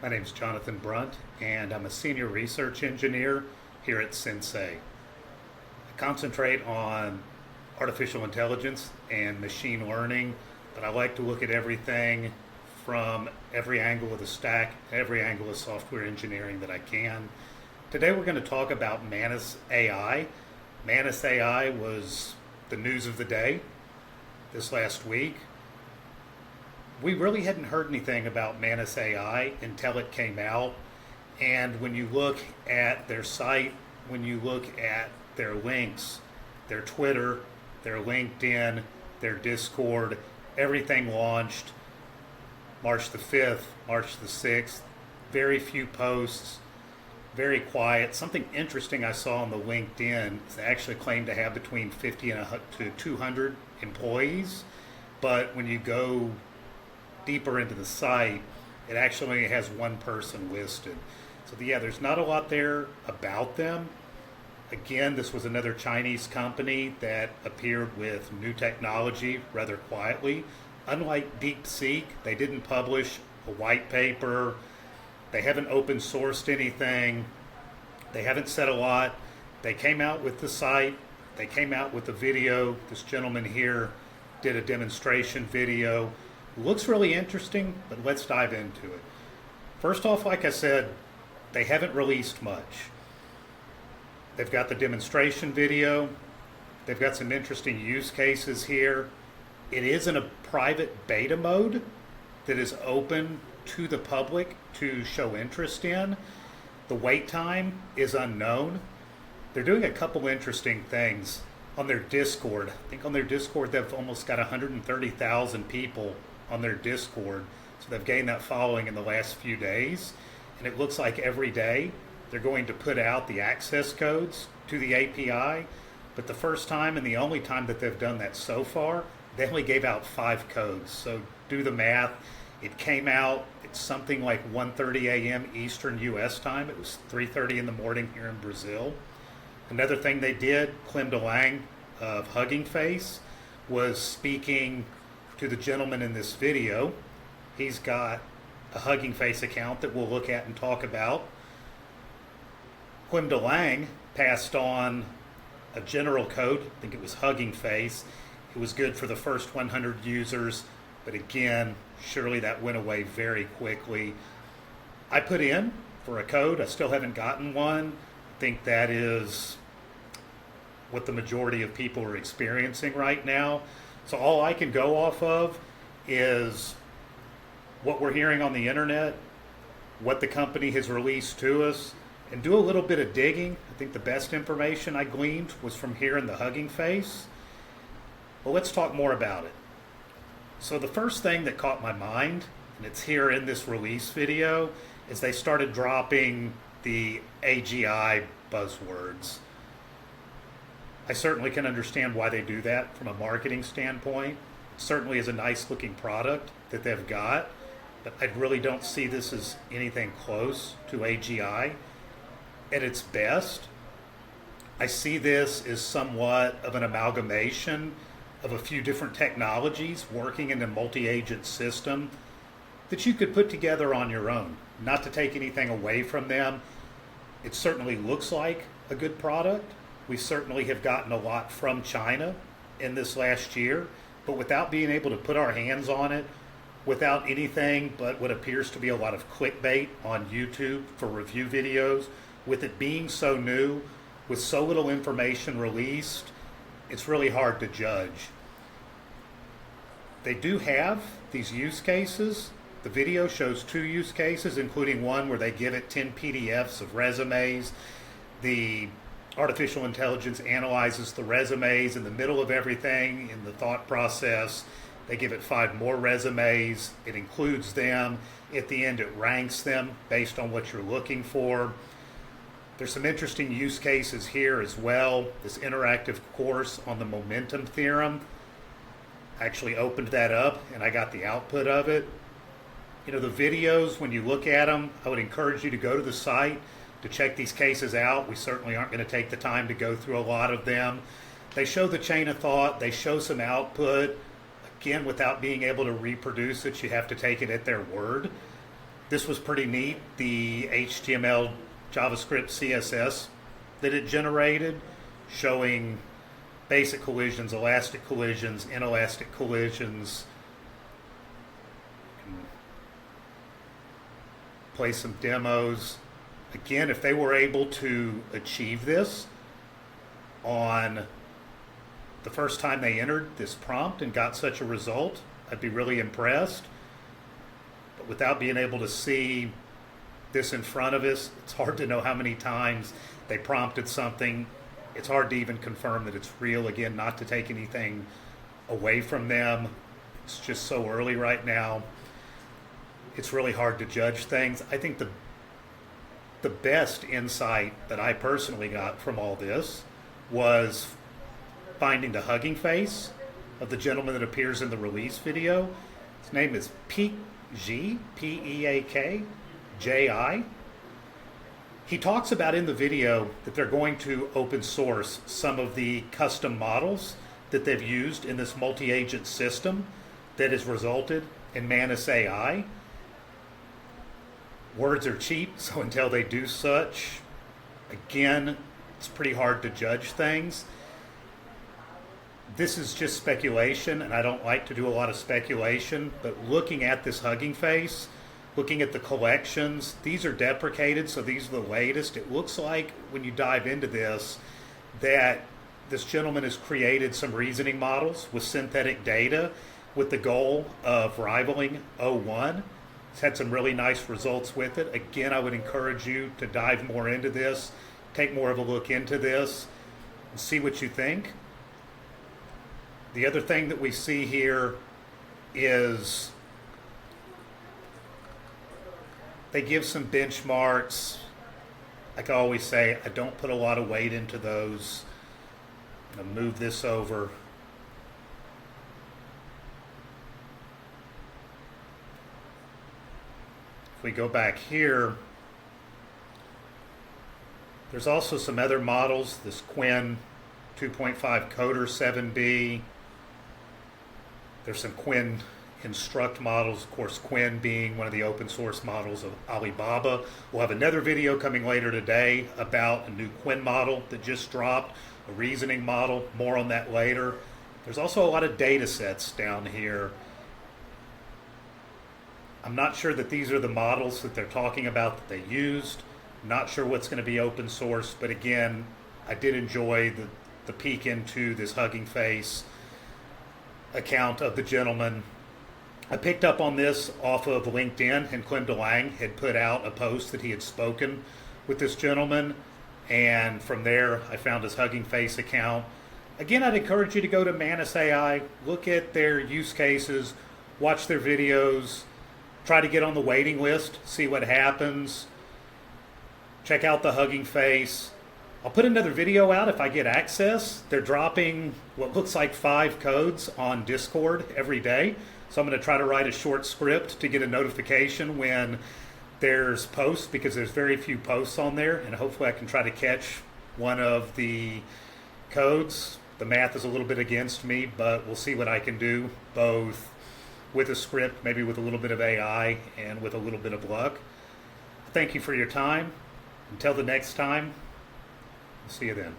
My name is Jonathan Brunt, and I'm a senior research engineer here at Sensay. I concentrate on artificial intelligence and machine learning, but I like to look at everything from every angle of the stack, every angle of software engineering that I can. Today we're going to talk about Manus AI. Manus AI was the news of the day this last week. We really hadn't heard anything about Manus AI until it came out. And when you look at their site, when you look at their links, their Twitter, their LinkedIn, their Discord, everything launched March the 5th, March the 6th. Very few posts, very quiet. Something interesting I saw on the LinkedIn is they actually claim to have between 50 and to 200 employees. But when you go deeper into the site, it actually has one person listed. So yeah, there's not a lot there about them. Again, this was another Chinese company that appeared with new technology rather quietly. Unlike DeepSeek, they didn't publish a white paper. They haven't open sourced anything. They haven't said a lot. They came out with the site. They came out with a video. This gentleman here did a demonstration video. Looks really interesting, but let's dive into it. First off, like I said, they haven't released much. They've got the demonstration video. They've got some interesting use cases here. It is in a private beta mode that is open to the public to show interest in. The wait time is unknown. They're doing a couple interesting things on their Discord. I think on their Discord they've almost got 130,000 people on their Discord. So they've gained that following in the last few days. And it looks like every day they're going to put out the access codes to the API. But the first time and the only time that they've done that so far, they only gave out 5 codes. So do the math. It came out at something like 1:30 a.m. Eastern US time. It was 3:30 in the morning here in Brazil. Another thing they did, Clem DeLang of Hugging Face was speaking to the gentleman in this video. He's got a Hugging Face account that we'll look at and talk about. Clem DeLang passed on a general code. I think it was Hugging Face. It was good for the first 100 users, but again, surely that went away very quickly. I put in for a code. I still haven't gotten one. I think that is what the majority of people are experiencing right now. So all I can go off of is what we're hearing on the internet, what the company has released to us, and do a little bit of digging. I think the best information I gleaned was from here in the Hugging Face. Well, let's talk more about it. So the first thing that caught my mind, and it's here in this release video, is they started dropping the AGI buzzwords. I certainly can understand why they do that from a marketing standpoint. It certainly is a nice looking product that they've got, but I really don't see this as anything close to AGI at its best. I see this as somewhat of an amalgamation of a few different technologies working in a multi-agent system that you could put together on your own. Not to take anything away from them, it certainly looks like a good product. We certainly have gotten a lot from China in this last year, but without being able to put our hands on it, without anything but what appears to be a lot of clickbait on YouTube for review videos, with it being so new, with so little information released, it's really hard to judge. They do have these use cases. The video shows 2 use cases, including one where they give it 10 PDFs of resumes. The artificial intelligence analyzes the resumes in the middle of everything in the thought process. They give it 5 more resumes. It includes them. At the end, it ranks them based on what you're looking for. There's some interesting use cases here as well. This interactive course on the momentum theorem. I actually opened that up and I got the output of it. You know, the videos, when you look at them, I would encourage you to go to the site to check these cases out. We certainly aren't going to take the time to go through a lot of them. They show the chain of thought. They show some output. Again, without being able to reproduce it, you have to take it at their word. This was pretty neat. The HTML, JavaScript, CSS that it generated, showing basic collisions, elastic collisions, inelastic collisions. Play some demos. Again, if they were able to achieve this on the first time they entered this prompt and got such a result, I'd be really impressed. But without being able to see this in front of us, it's hard to know how many times they prompted something. It's hard to even confirm that it's real. Again, not to take anything away from them. It's just so early right now. It's really hard to judge things. I think the best insight that I personally got from all this was finding the hugging face of the gentleman that appears in the release video. His name is Peak G, Peakji. He talks about in the video that they're going to open source some of the custom models that they've used in this multi-agent system that has resulted in Manus AI. Words are cheap, so until they do such, again, it's pretty hard to judge things. This is just speculation, and I don't like to do a lot of speculation, but looking at this hugging face, looking at the collections, these are deprecated, so these are the latest. It looks like when you dive into this that this gentleman has created some reasoning models with synthetic data with the goal of rivaling O1. It's had some really nice results with it. Again, I would encourage you to dive more into this, take more of a look into this, and see what you think. The other thing that we see here is they give some benchmarks. Like I always say, I don't put a lot of weight into those. I'm going to move this over. If we go back here, there's also some other models, this Quinn 2.5 Coder 7B. There's some Quinn Instruct models, of course Quinn being one of the open source models of Alibaba. We'll have another video coming later today about a new Quinn model that just dropped, a reasoning model, more on that later. There's also a lot of data sets down here. I'm not sure that these are the models that they're talking about that they used. I'm not sure what's going to be open source, but again, I did enjoy the peek into this hugging face account of the gentleman. I picked up on this off of LinkedIn, and Clem DeLang had put out a post that he had spoken with this gentleman, and from there I found his hugging face account. Again, I'd encourage you to go to Manus AI, look at their use cases, watch their videos, try to get on the waiting list, see what happens, check out the hugging face. I'll put another video out if I get access. They're dropping what looks like 5 codes on Discord every day. So I'm going to try to write a short script to get a notification when there's posts, because there's very few posts on there, and hopefully I can try to catch one of the codes. The math is a little bit against me, but we'll see what I can do, both with a script, maybe with a little bit of AI, and with a little bit of luck. Thank you for your time. Until the next time, see you then.